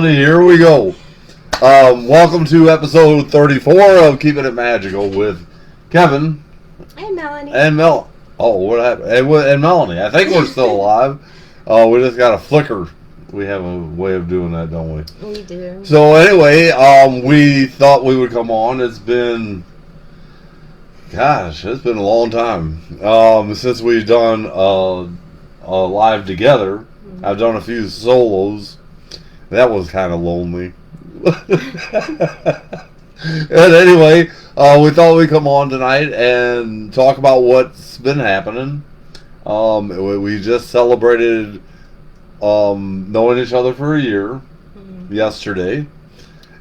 Melanie, here we go. Welcome to episode 34 of Keeping It Magical with Kevin. And Melanie. And Oh, what happened? And Melanie. I think we're still alive. We just got a flicker. We have a way of doing that, don't we? We do. So anyway, we thought we would come on. It's been a long time since we've done live together. Mm-hmm. I've done a few solos. That was kind of lonely. And anyway, we thought we'd come on tonight and talk about what's been happening. We just celebrated knowing each other for a year yesterday,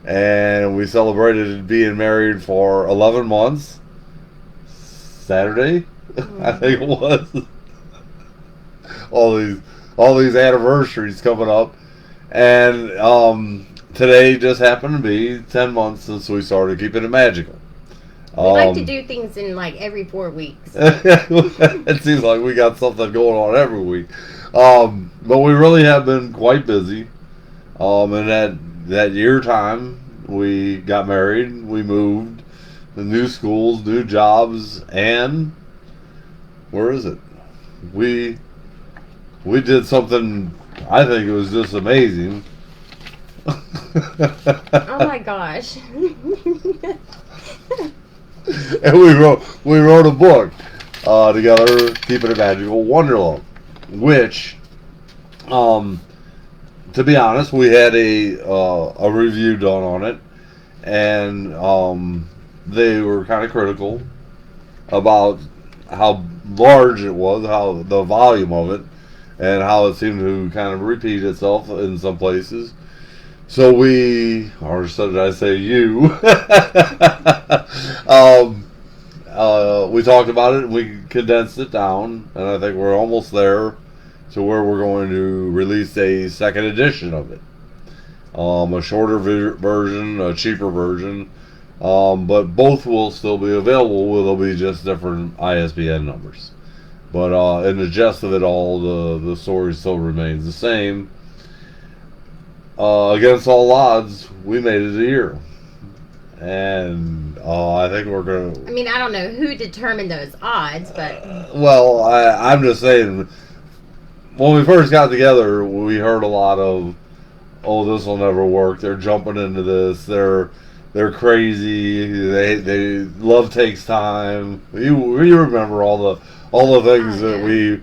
and we celebrated being married for 11 months Saturday. I think it was. all these anniversaries coming up, and today just happened to be 10 months since we started Keeping It Magical. We like to do things in like every 4 weeks. It seems like we got something going on every week. But we really have been quite busy. And that year time, we got married, we moved, the new schools, new jobs, and where is it? We did something, I think it was just amazing. Oh my gosh. And we wrote a book together, Keeping It Magical, Wanderlove, which, to be honest, we had a review done on it, and they were kind of critical about how large it was, how the volume of it, and how it seemed to kind of repeat itself in some places. So we talked about it, and we condensed it down, and I think we're almost there to where we're going to release a second edition of it. A shorter version, a cheaper version, but both will still be available. They'll be just different ISBN numbers. But in the gist of it all, the story still remains the same. Against all odds, we made it a year. And I think we're going to... I mean, I don't know who determined those odds, but... well, I'm just saying, when we first got together, we heard a lot of, oh, this will never work. They're jumping into this. They're crazy. They love takes time. You remember all the things that we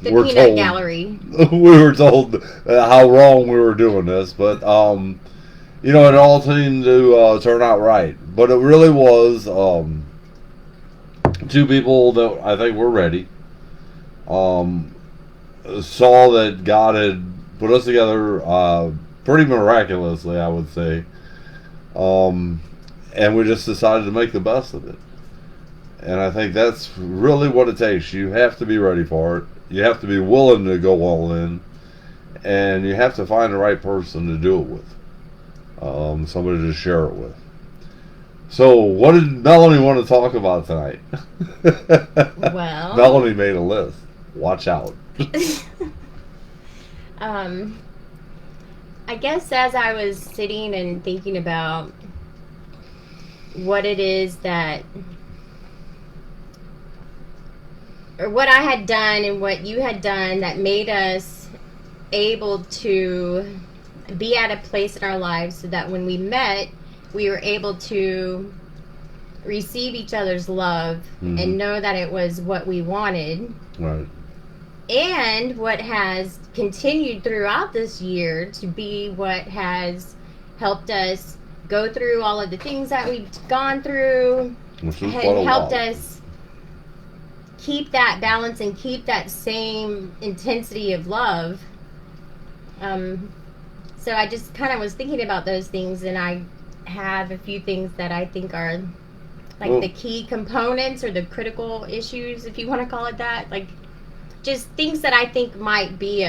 the were peanut told. gallery. We were told how wrong we were doing this, but it all seemed to turn out right. But it really was two people that I think were ready. Saw that God had put us together pretty miraculously, I would say. And we just decided to make the best of it. And I think that's really what it takes. You have to be ready for it. You have to be willing to go all in. And you have to find the right person to do it with. Somebody to share it with. So, what did Melanie want to talk about tonight? Well... Melanie made a list. Watch out. I guess as I was sitting and thinking about what it is that... or what I had done and what you had done that made us able to be at a place in our lives so that when we met, we were able to receive each other's love and know that it was what we wanted. Right. And what has continued throughout this year to be what has helped us go through all of the things that we've gone through, and helped us keep that balance and keep that same intensity of love. So I just kind of was thinking about those things, and I have a few things that I think are like the key components or the critical issues, if you want to call it that. Like just things that I think might be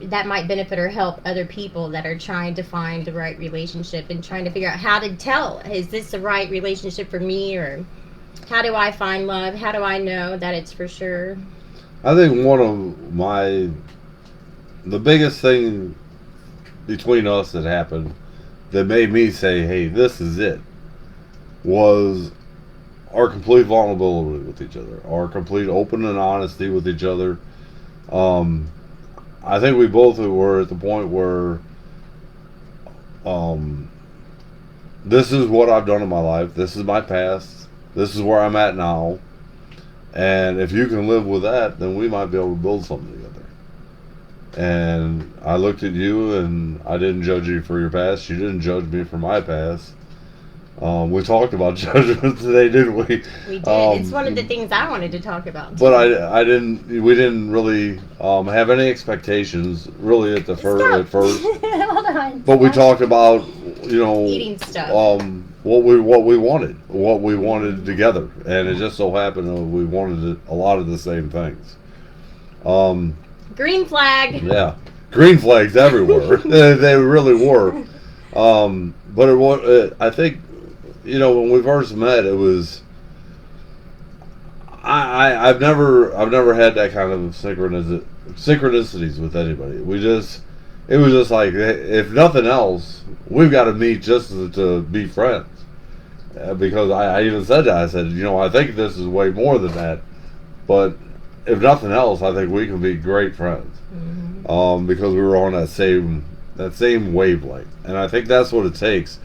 that might benefit or help other people that are trying to find the right relationship and trying to figure out how to tell, is this the right relationship for me, or how do I find love? How do I know that it's for sure? I think one of the biggest thing between us that happened that made me say, hey, this is it, was our complete vulnerability with each other, our complete open and honesty with each other. I think we both were at the point where this is what I've done in my life. This is my past. This is where I'm at now. And if you can live with that, then we might be able to build something together. And I looked at you, and I didn't judge you for your past. You didn't judge me for my past. We talked about judgment today, didn't we? We did. It's one of the things I wanted to talk about too. But I didn't. We didn't really have any expectations really at first. Hold on. But we talked about, eating stuff. What we wanted together, and it just so happened that we wanted a lot of the same things. Green flag. Yeah, green flags everywhere. they really were. But it was. I think, when we first met, it was. I've never had that kind of synchronicities with anybody. It was just like, if nothing else, we've got to meet just to be friends. Because I even said that. I said, I think this is way more than that. But if nothing else, I think we can be great friends. Mm-hmm. Because we were on that same wavelength. And I think that's what it takes.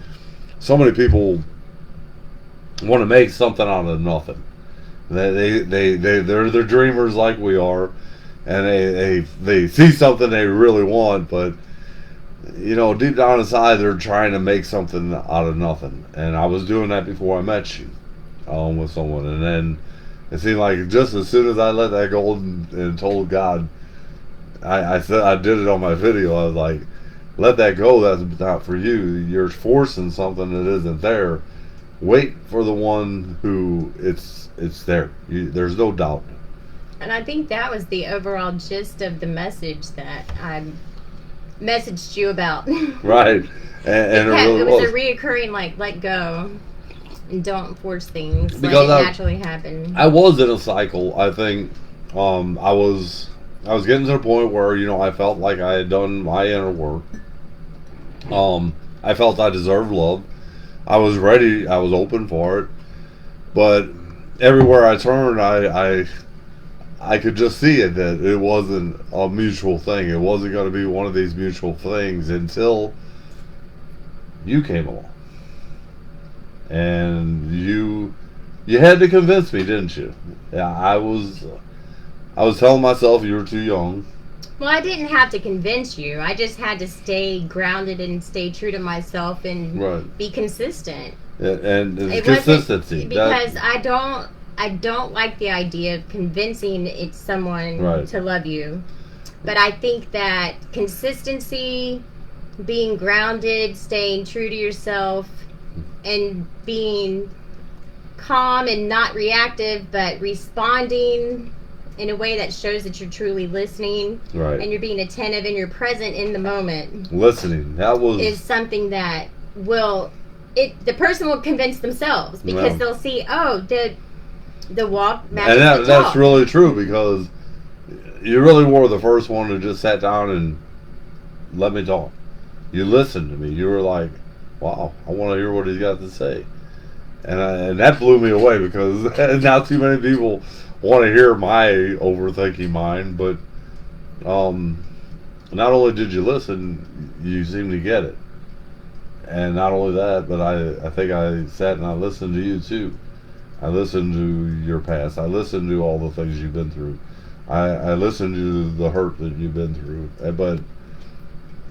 So many people want to make something out of nothing. They're dreamers like we are, and they see something they really want, but deep down inside they're trying to make something out of nothing. And I was doing that before I met you, with someone, and then it seemed like just as soon as I let that go and told God, I said, I did it on my video. I was like, let that go. That's not for you. You're forcing something that isn't there. Wait for the one who it's there. There's no doubt. And I think that was the overall gist of the message that I messaged you about. Right. And it was a reoccurring, let go and don't force things. Because let it naturally happen. I was in a cycle. I think I was getting to the point where, I felt like I had done my inner work. I felt I deserved love. I was ready. I was open for it. But everywhere I turned, I could just see it, that it wasn't a mutual thing. It wasn't going to be one of these mutual things until you came along. And you had to convince me, didn't you? Yeah, I was telling myself you were too young. Well, I didn't have to convince you. I just had to stay grounded and stay true to myself and be consistent. And consistency. Because I don't like the idea of convincing someone to love you. But I think that consistency, being grounded, staying true to yourself, and being calm and not reactive, but responding in a way that shows that you're truly listening, and you're being attentive and you're present in the moment. Listening, is something that the person will convince themselves, because they'll see, the walk matches the talk. That's really true, because you really were the first one who just sat down and let me talk. You listened to me. You were like, wow, I want to hear what he's got to say. And that blew me away, because not too many people want to hear my overthinking mind. But not only did you listen, you seemed to get it. And not only that, but I think I sat and I listened to you too. I listened to your past. I listened to all the things you've been through. I listened to the hurt that you've been through. But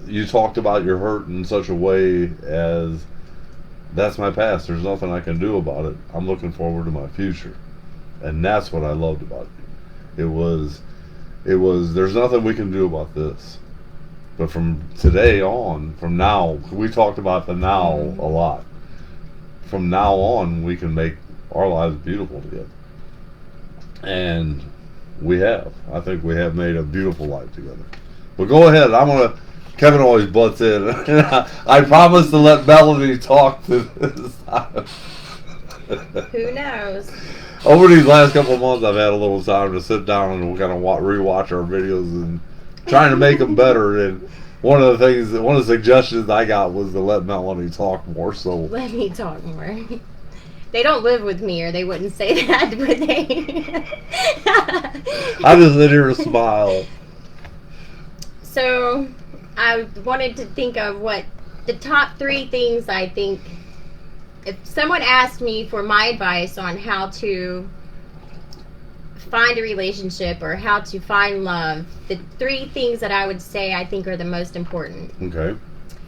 you talked about your hurt in such a way as, that's my past. There's nothing I can do about it. I'm looking forward to my future. And that's what I loved about it. It was, there's nothing we can do about this. But from today on, from now, we talked about the now a lot. From now on, we can make our lives beautiful together. And we have. I think we have made a beautiful life together. But go ahead. Kevin always butts in. I promise to let Melanie talk to this time. Who knows? Over these last couple of months, I've had a little time to sit down and kind of rewatch our videos and trying to make them better. And one of the suggestions I got was to let Melanie talk more. So Let me talk more. They don't live with me, or they wouldn't say that, would they? I just sit here and smile. So, I wanted to think of what the top 3 things I think. If someone asked me for my advice on how to find a relationship or how to find love, the 3 things that I would say I think are the most important. Okay.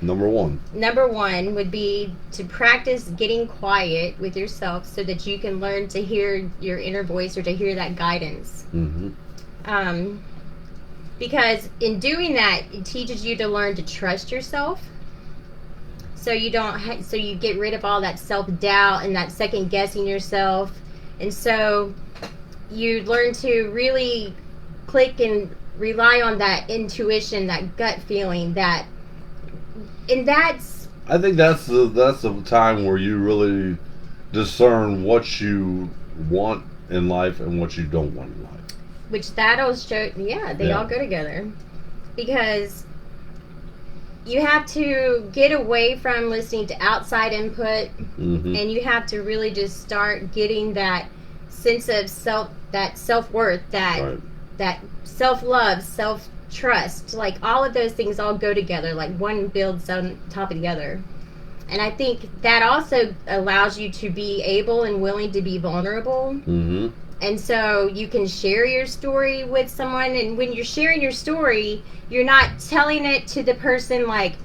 Number 1. Number 1 would be to practice getting quiet with yourself so that you can learn to hear your inner voice or to hear that guidance. Mm-hmm. Because in doing that, it teaches you to learn to trust yourself. So you don't. So you get rid of all that self-doubt and that second guessing yourself, and so you learn to really click and rely on that intuition, that gut feeling, and that's. I think that's the time where you really discern what you want in life and what you don't want in life. Which that'll show. Yeah, they all go together, because you have to get away from listening to outside input, mm-hmm. and you have to really just start getting that sense of self-worth, that self-love, self-trust. Like, all of those things all go together. Like, one builds on top of the other. And I think that also allows you to be able and willing to be vulnerable. Mm-hmm. And so you can share your story with someone, and when you're sharing your story, you're not telling it to the person, like,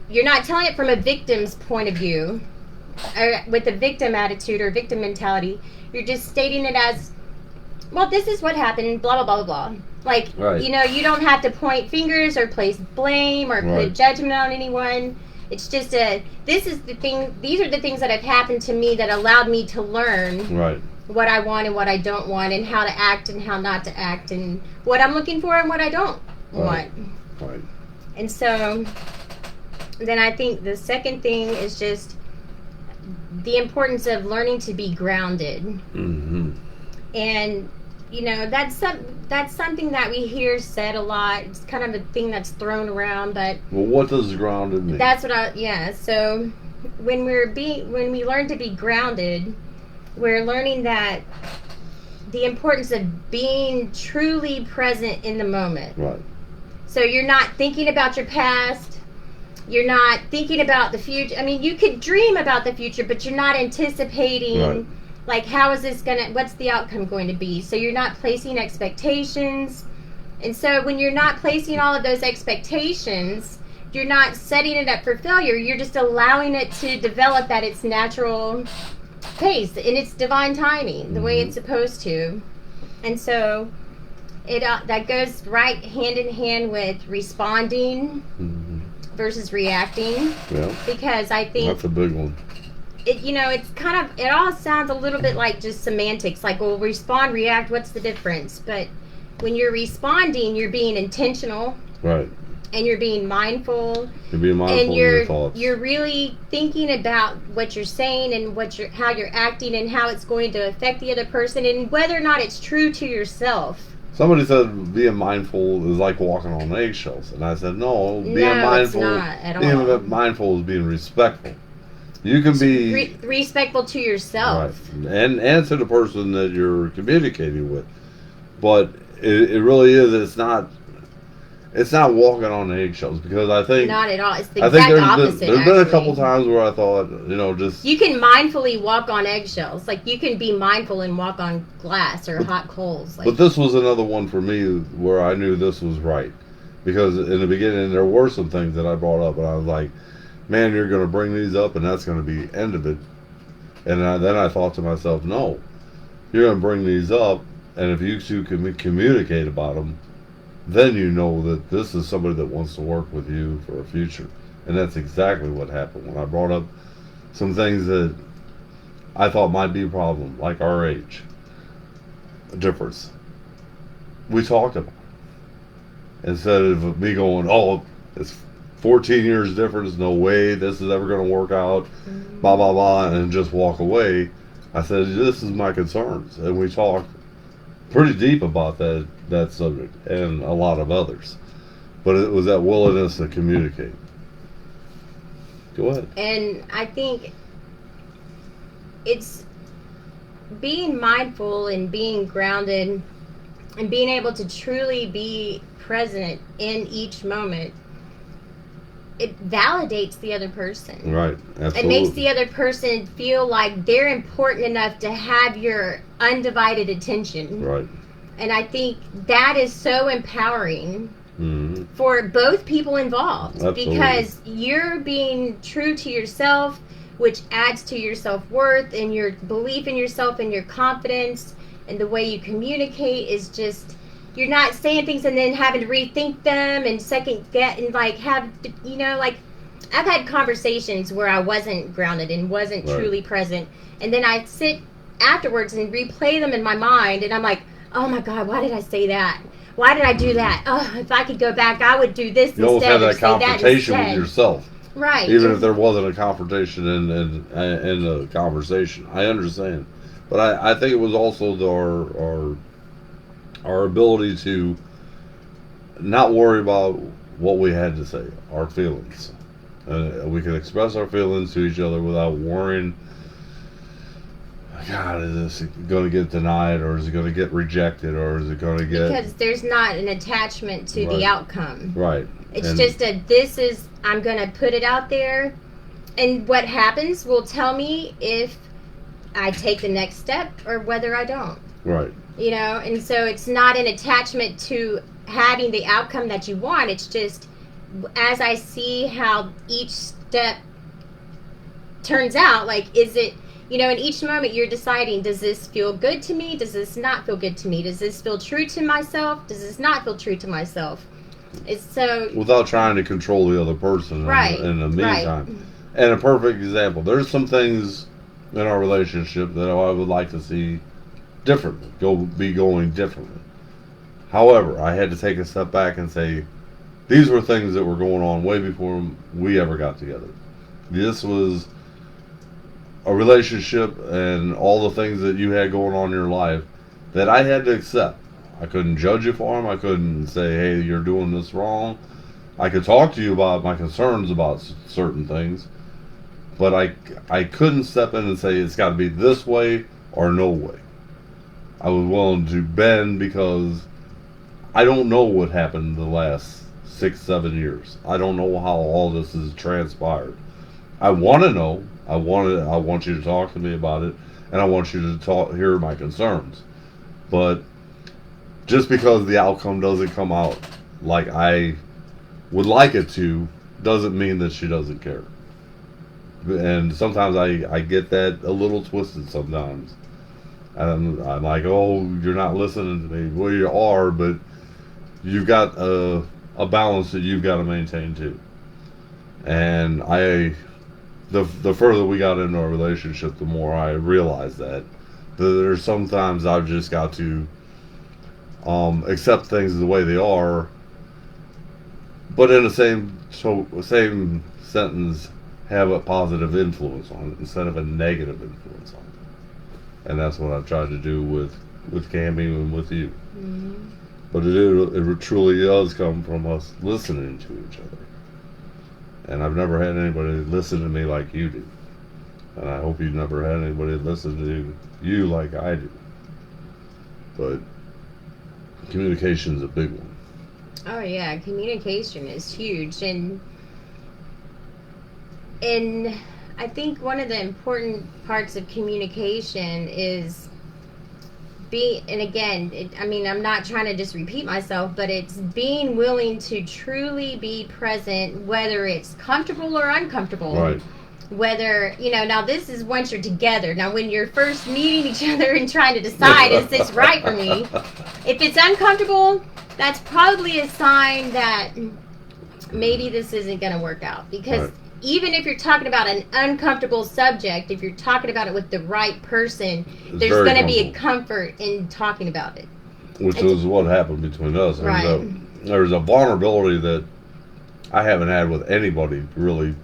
you're not telling it from a victim's point of view, or with a victim attitude or victim mentality. You're just stating it as, well, this is what happened, blah, blah, blah, blah, blah. Like, you don't have to point fingers or place blame or put judgment on anyone. It's just these are the things that have happened to me that allowed me to learn what I want and what I don't want, and how to act and how not to act, and what I'm looking for and what I don't want. Right. And so then I think the second thing is just the importance of learning to be grounded. Mm-hmm. And that's something that we hear said a lot. It's kind of a thing that's thrown around, but what does grounded mean? That's what so when we learn to be grounded, we're learning that the importance of being truly present in the moment. Right. So you're not thinking about your past. You're not thinking about the future. I mean, you could dream about the future, but you're not anticipating, like, what's the outcome going to be? So you're not placing expectations. And so when you're not placing all of those expectations, you're not setting it up for failure. You're just allowing it to develop at its natural pace, in its divine timing, the way it's supposed to. And so it that goes right hand in hand with responding versus reacting. Yeah. Because I think that's a big one. It all sounds a little bit like just semantics, like, well, respond, react, what's the difference? But when you're responding, you're being intentional. Right. And you're being mindful. You're being mindful of your thoughts. You're really thinking about what you're saying and how you're acting and how it's going to affect the other person and whether or not it's true to yourself. Somebody said being mindful is like walking on eggshells, and I said no. It's not at all. Being mindful is being respectful. You can be respectful to yourself, and to the person that you're communicating with. But it really is. It's not walking on eggshells, because I think not at all. It's the exact opposite. There's been a couple times where I thought, just you can mindfully walk on eggshells. Like, you can be mindful and walk on glass or hot coals. But this was another one for me where I knew this was right, because in the beginning there were some things that I brought up, and I was like, man, you're going to bring these up, and that's going to be the end of it. And then I thought to myself, no, you're going to bring these up, and if you two can communicate about them, then you know that this is somebody that wants to work with you for a future. And that's exactly what happened when I brought up some things that I thought might be a problem, like our age difference. We talked about it. Instead of me going, oh, it's 14 years difference, no way this is ever going to work out, blah, blah, blah, and just walk away. I said, this is my concerns. And we talked pretty deep about that subject and a lot of others. but it was that willingness to communicate. Go ahead. And I think it's being mindful and being grounded and being able to truly be present in each moment. It validates the other person. Right. Absolutely. It makes the other person feel like they're important enough to have your undivided attention. Right. And I think that is so empowering for both people involved. Absolutely. Because you're being true to yourself, which adds to your self-worth and your belief in yourself and your confidence, and the way you communicate is just, you're not saying things and then having to rethink them and second get and like have, you know, like I've had conversations where I wasn't grounded and wasn't truly present, and then I sit afterwards and replay them in my mind, and I'm like, oh my God, why did I say that? Why did I do that? Oh, if I could go back, I would do this you almost instead. have that confrontation with yourself. Right. Even if there wasn't a confrontation in the conversation. I understand. But I think it was also our ability to not worry about what we had to say, our feelings. We could express our feelings to each other without worrying, God, is this going to get denied, or is it going to get rejected, or is it going to get... Because there's not an attachment to the outcome. Right. It's just I'm going to put it out there, and what happens will tell me if I take the next step or whether I don't. Right. You know, and so it's not an attachment to having the outcome that you want. It's just, as I see how each step turns out, like, is it... You know, in each moment you're deciding, does this feel good to me? Does this not feel good to me? Does this feel true to myself? Does this not feel true to myself? It's so... Without trying to control the other person in the meantime. Right. And a perfect example, there's some things in our relationship that I would like to see differently, be going differently. However, I had to take a step back and say, these were things that were going on way before we ever got together. This was a relationship and all the things that you had going on in your life that I had to accept. I couldn't judge you for them. I couldn't say, hey, you're doing this wrong. I could talk to you about my concerns about certain things, but I couldn't step in and say it's got to be this way or no way. I was willing to bend because I don't know what happened the last 6-7 years. I don't know how all this has transpired. I want to know. I want you to talk to me about it, and I want you to hear my concerns. But just because the outcome doesn't come out like I would like it to, doesn't mean that she doesn't care. And sometimes I get that a little twisted sometimes. And I'm like, oh, you're not listening to me. Well, you are, but you've got a balance that you've got to maintain too. And the further we got into our relationship, the more I realized that there's sometimes I've just got to accept things the way they are, but in the same sentence, have a positive influence on it instead of a negative influence on it. And that's what I've tried to do with Cammy and with you. Mm-hmm. But it truly does come from us listening to each other. And I've never had anybody listen to me like you do. And I hope you've never had anybody listen to you like I do. But communication's a big one. Oh yeah, communication is huge. And I think one of the important parts of communication is and again, I'm not trying to just repeat myself, but it's being willing to truly be present, whether it's comfortable or uncomfortable. Right. Whether, now this is once you're together. Now, when you're first meeting each other and trying to decide, is this right for me? If it's uncomfortable, that's probably a sign that maybe this isn't going to work out. Because even if you're talking about an uncomfortable subject, if you're talking about it with the right person, there's going to be a comfort in talking about it. Which is what happened between us. Right. There's a vulnerability that I haven't had with anybody, really,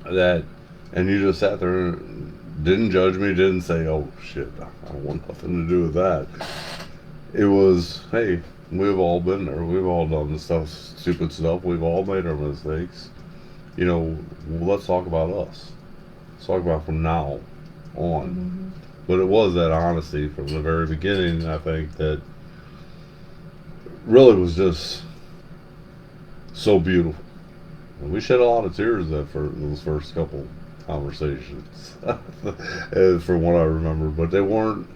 and you just sat there and didn't judge me, didn't say, oh, shit, I want nothing to do with that. It was, hey, We've all been there. We've all done the stuff, stupid stuff. We've all made our mistakes. You know, let's talk about us. Let's talk about from now on. Mm-hmm. But it was that honesty from the very beginning, I think, that really was just so beautiful. And we shed a lot of tears those first couple conversations, from what I remember. But they weren't.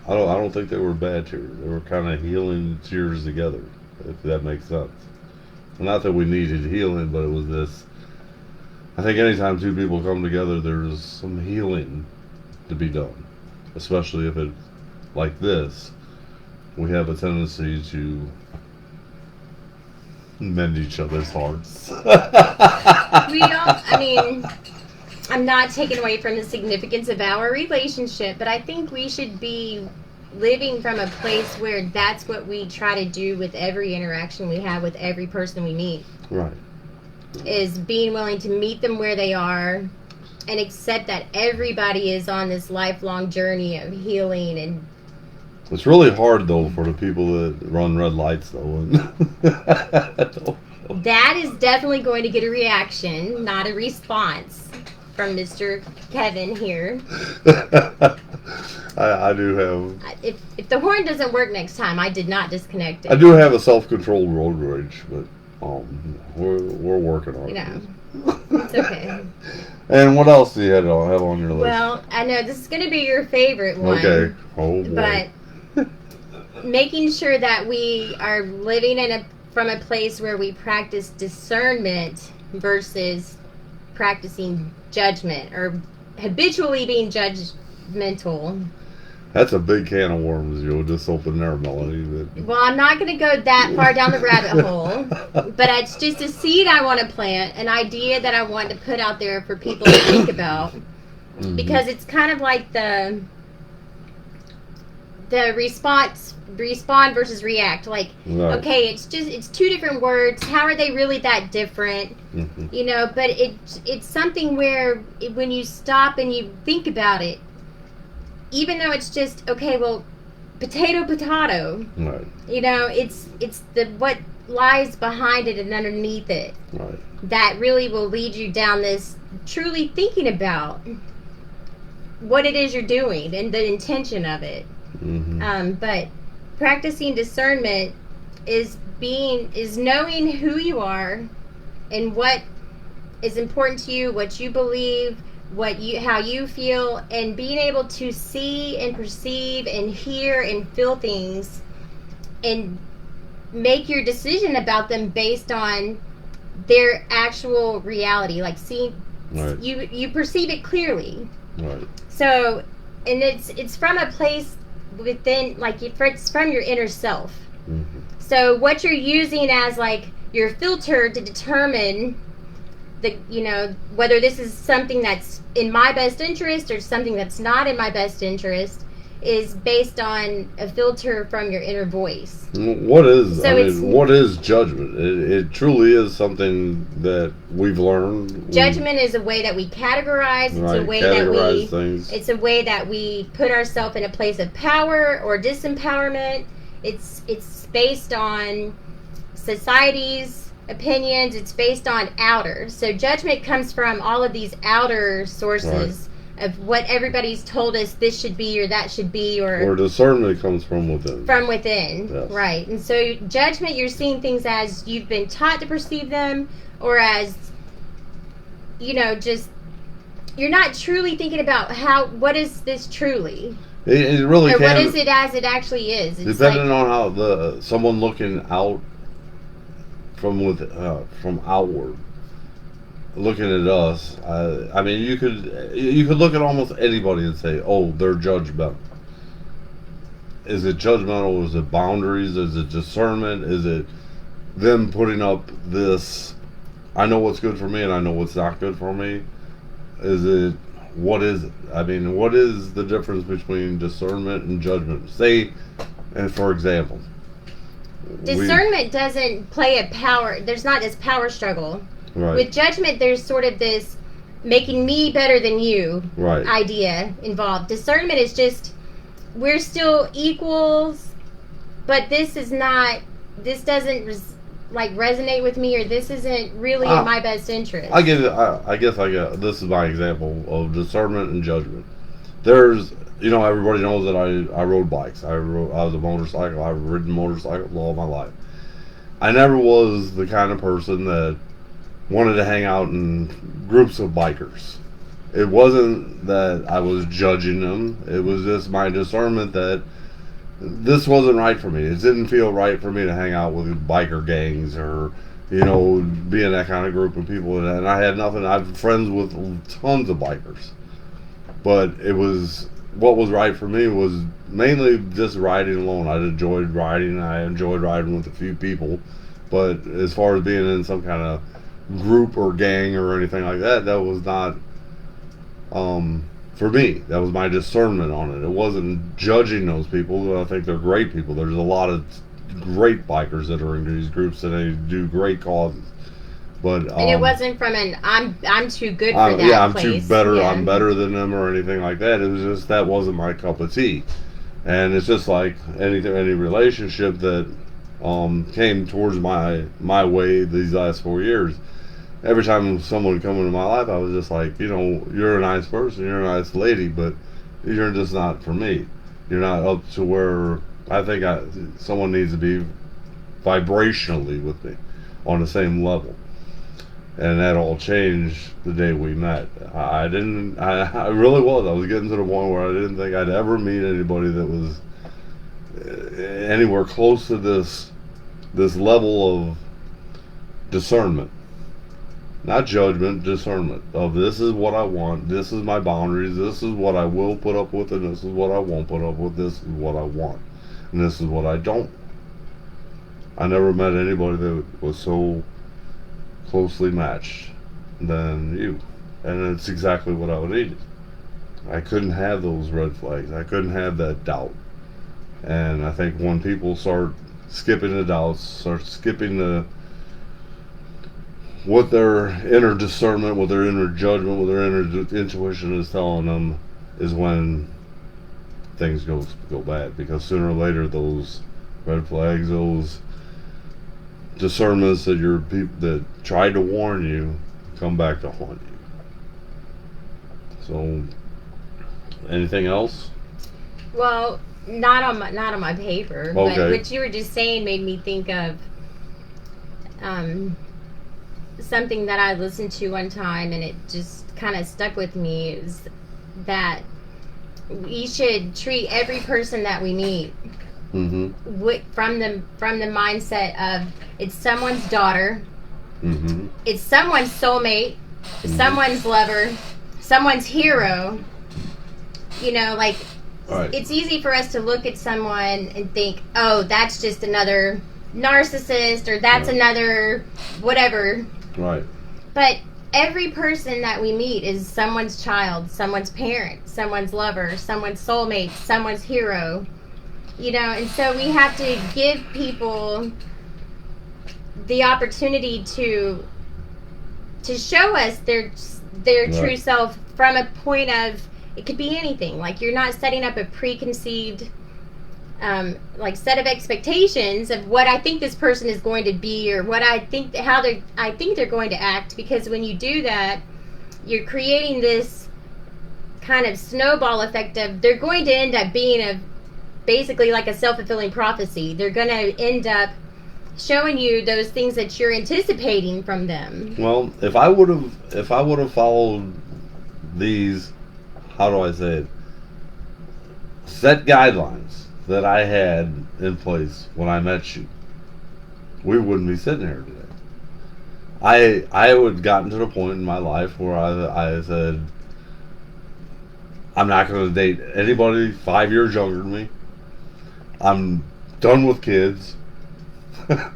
I don't think they were bad tears. They were kind of healing tears together, if that makes sense. Not that we needed healing, but it was this. I think anytime two people come together, there's some healing to be done, especially if it, like this, we have a tendency to mend each other's hearts. We don't, I mean, I'm not taking away from the significance of our relationship, but I think we should be living from a place where that's what we try to do with every interaction we have with every person we meet. Right. Is being willing to meet them where they are and accept that everybody is on this lifelong journey of healing. And it's really hard, though, for the people that run red lights, though. That is definitely going to get a reaction, not a response from Mr. Kevin here. I do have... If the horn doesn't work next time, I did not disconnect it. I do have a self-controlled road rage, but we're working on it. It's okay. And what else do you have on your list? Well, I know this is going to be your favorite one. Okay. Oh, boy. But making sure that we are living from a place where we practice discernment versus practicing judgment or habitually being judgmental. That's a big can of worms you just opened there, Melanie. But... Well, I'm not going to go that far down the rabbit hole, but it's just a seed I want to plant, an idea that I want to put out there for people to think about. Mm-hmm. Because it's kind of like the respond versus react. Like, right. Okay, it's two different words. How are they really that different? Mm-hmm. You know, but it's something where when you stop and you think about it, even though it's just, okay, well, potato, right. You know, it's the what lies behind it and underneath it, right, that really will lead you down this truly thinking about what it is you're doing and the intention of it. Mm-hmm. But practicing discernment is knowing who you are and what is important to you, what you believe, how you feel, and being able to see and perceive and hear and feel things and make your decision about them based on their actual reality. Like, see, right. You perceive it clearly. Right. So, and it's from a place within, like, it's from your inner self. Mm-hmm. So what you're using as like your filter to determine whether this is something that's in my best interest or something that's not in my best interest is based on a filter from your inner voice. What is judgment? It truly is something that we've learned. Judgment is a way that we categorize. It's a way that things. It's a way that we put ourselves in a place of power or disempowerment. It's based on society's opinions. It's based on outer. So judgment comes from all of these outer sources of what everybody's told us this should be or that should be, or discernment comes from within. From within, yes. Right. And so judgment, you're seeing things as you've been taught to perceive them, or as, just you're not truly thinking about what is this truly. It really or can. What is it as it actually is. It's depending on how someone looking out from outward, looking at us. I mean, you could look at almost anybody and say, "Oh, they're judgmental." Is it judgmental? Is it boundaries? Is it discernment? Is it them putting up this? I know what's good for me, and I know what's not good for me. Is it? What is it? I mean, what is the difference between discernment and judgment? Say, and for example. Discernment doesn't play a power. There's not this power struggle. Right. With judgment, there's sort of this making me better than you idea involved. Discernment is just we're still equals, but this doesn't resonate with me, or this isn't really in my best interest. I guess this is my example of discernment and judgment. There's, everybody knows that I rode bikes. I was a motorcycle. I've ridden motorcycles all my life. I never was the kind of person that wanted to hang out in groups of bikers. It wasn't that I was judging them. It was just my discernment that this wasn't right for me. It didn't feel right for me to hang out with biker gangs or, be in that kind of group of people. And I had nothing. I'm friends with tons of bikers. But what was right for me was mainly just riding alone. I enjoyed riding. I enjoyed riding with a few people. But as far as being in some kind of group or gang or anything like that, that was not for me. That was my discernment on it. It wasn't judging those people. I think they're great people. There's a lot of great bikers that are in these groups and they do great causes. But and it wasn't from I'm too good for that. Yeah, I'm place. too better. Yeah. I'm better than them or anything like that. It was just that wasn't my cup of tea. And it's just like any relationship that came towards my way these last 4 years. Every time someone would come into my life, I was just like, you're a nice person, you're a nice lady, but you're just not for me. You're not up to where I think someone needs to be vibrationally with me on the same level. And that all changed the day we met. I really was. I was getting to the point where I didn't think I'd ever meet anybody that was anywhere close to this level of discernment. Not judgment, discernment of this is what I want, this is my boundaries, this is what I will put up with, and this is what I won't put up with, this is what I want, and this is what I don't. I never met anybody that was so closely matched than you. And it's exactly what I needed. I couldn't have those red flags. I couldn't have that doubt. And I think when people start skipping the doubts, start skipping what their inner discernment, what their inner judgment, what their inner intuition is telling them, is when things go bad. Because sooner or later, those red flags, those discernments that tried to warn you, come back to haunt you. So, anything else? Well, not on my paper, okay. But what you were just saying made me think of something that I listened to one time, and it just kind of stuck with me. Is that we should treat every person that we meet from the mindset of it's someone's daughter, it's someone's soulmate, someone's lover, someone's hero. Right. It's easy for us to look at someone and think, oh, that's just another narcissist, or that's another whatever. Right. But every person that we meet is someone's child, someone's parent, someone's lover, someone's soulmate, someone's hero. And so we have to give people the opportunity to show us their true self from a point of, it could be anything. Like, you're not setting up a preconceived set of expectations of what I think this person is going to be, or what I think they're going to act. Because when you do that, you're creating this kind of snowball effect of they're going to end up being basically like a self-fulfilling prophecy. They're going to end up showing you those things that you're anticipating from them. Well, if I would have followed these, how do I say it, set guidelines that I had in place when I met you, we wouldn't be sitting here today. I would gotten to the point in my life where I said, I'm not going to date anybody 5 years younger than me. I'm done with kids. I'm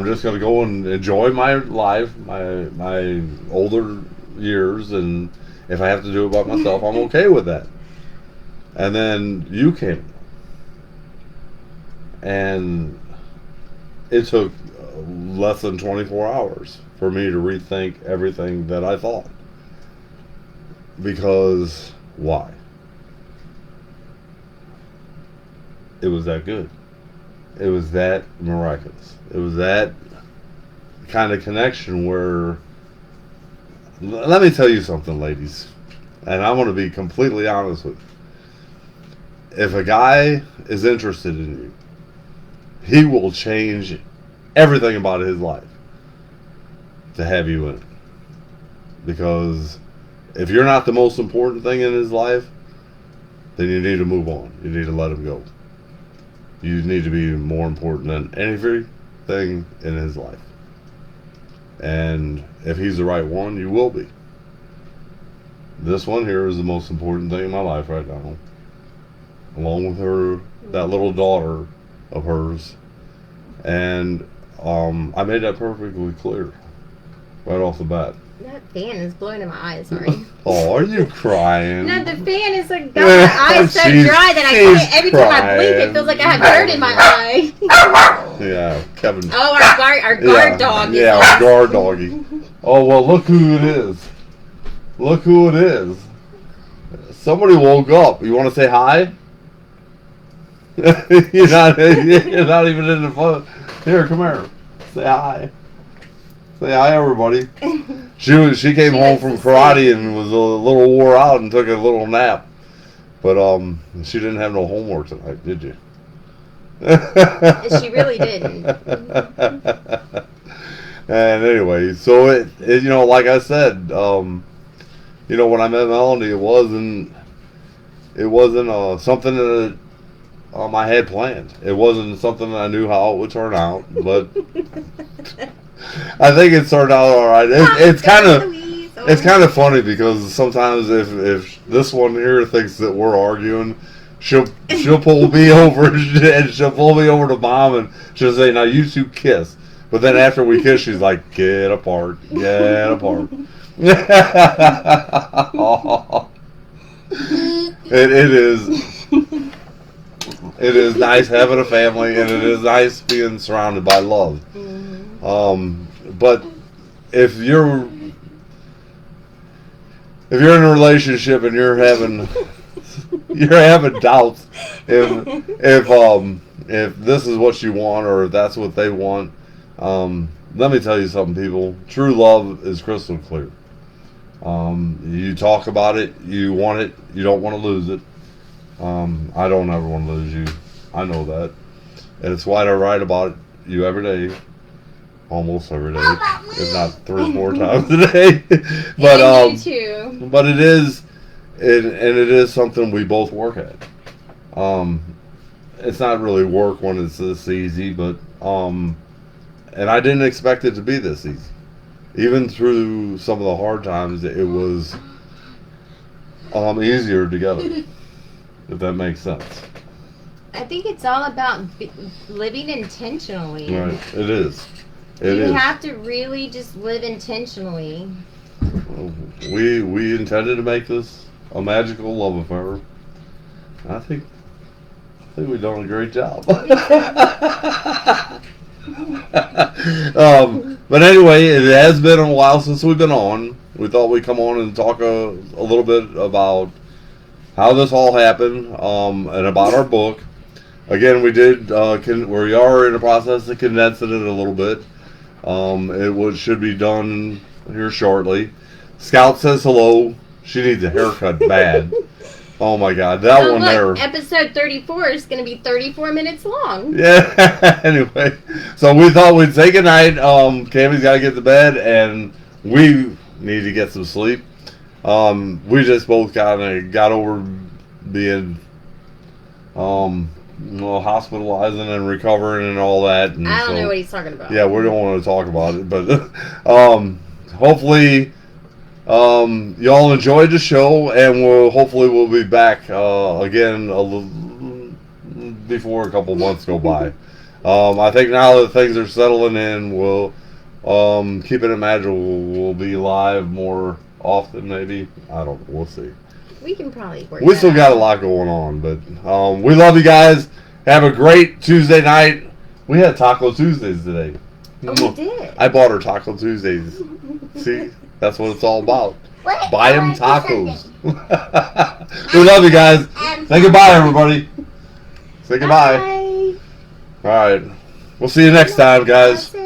just going to go and enjoy my life, my older years, and if I have to do it by myself, I'm okay with that. And then you came, and it took less than 24 hours for me to rethink everything that I thought, because Why? It was that good. It was that miraculous. It was that kind of connection where, let me tell you something, ladies, and I want to be completely honest with you. If a guy is interested in you, he will change everything about his life to have you in it. Because if you're not the most important thing in his life, then you need to move on. You need to let him go. You need to be more important than everything in his life. And if he's the right one, you will be. This one here is the most important thing in my life right now. Along with her, that little daughter of hers. And I made that perfectly clear right off the bat. That fan is blowing in my eyes, sorry. Oh, are you crying? No, the fan is like got my eyes so dry that I can't. Every time I blink, it feels like I have dirt in my eye. Yeah, Kevin. Oh, our guard dog. Yeah, our guard doggy. Oh, well, look who it is. Look who it is. Somebody woke up. You want to say hi? you're not even in the phone. Here, come here. Say hi. Say hi, everybody. She came home from karate and was a little wore out and took a little nap. But she didn't have no homework tonight, did you? She really didn't. And anyway, so it you know, like I said, you know, when I met Melanie, it wasn't something that I had planned. It wasn't something that I knew how it would turn out, but I think it turned out all right. It's kind of funny because sometimes if this one here thinks that we're arguing, she'll pull me over and she'll pull me over to Mom and she'll say, "Now you two kiss." But then after we kiss, she's like, "Get apart, get apart." It is nice having a family, and it is nice being surrounded by love. But if you're in a relationship and you're having doubts if this is what you want or if that's what they want, let me tell you something, people. True love is crystal clear. You talk about it, you want it, you don't want to lose it. I don't ever want to lose you. I know that. And it's why I write about you every day. Almost every day. If not 3 or 4 times a day. But you too. But it is something we both work at. It's not really work when it's this easy, but and I didn't expect it to be this easy. Even through some of the hard times, it was easier together. If that makes sense. I think it's all about living intentionally. Right, it is. You have to really just live intentionally. We intended to make this a magical love affair. I think we've done a great job. But anyway, it has been a while since we've been on. We thought we'd come on and talk a little bit about how this all happened, and about our book. Again, we are in the process of condensing it a little bit. It should be done here shortly. Scout says hello. She needs a haircut bad. Oh my God, that one there. Episode 34 is going to be 34 minutes long. Yeah. Anyway, so we thought we'd say goodnight. Cammy's got to get to bed, and we need to get some sleep. We just both got over being hospitalizing and recovering and all that. And I don't know what he's talking about. Yeah, we don't want to talk about it, but hopefully y'all enjoyed the show, and we'll be back again before a couple months go by. I think now that things are settling in, we'll Keeping It Magical will be live more often, maybe. I don't know. We'll see. We can probably work. We still got a lot going on, but we love you guys. Have a great Tuesday night. We had Taco Tuesdays today. Oh, we did. I bought her Taco Tuesdays. See, that's what it's all about. What? Buy them I tacos. like We love you guys. Say goodbye, everybody. Say goodbye. Bye. All right. We'll see you next time, guys. That's it.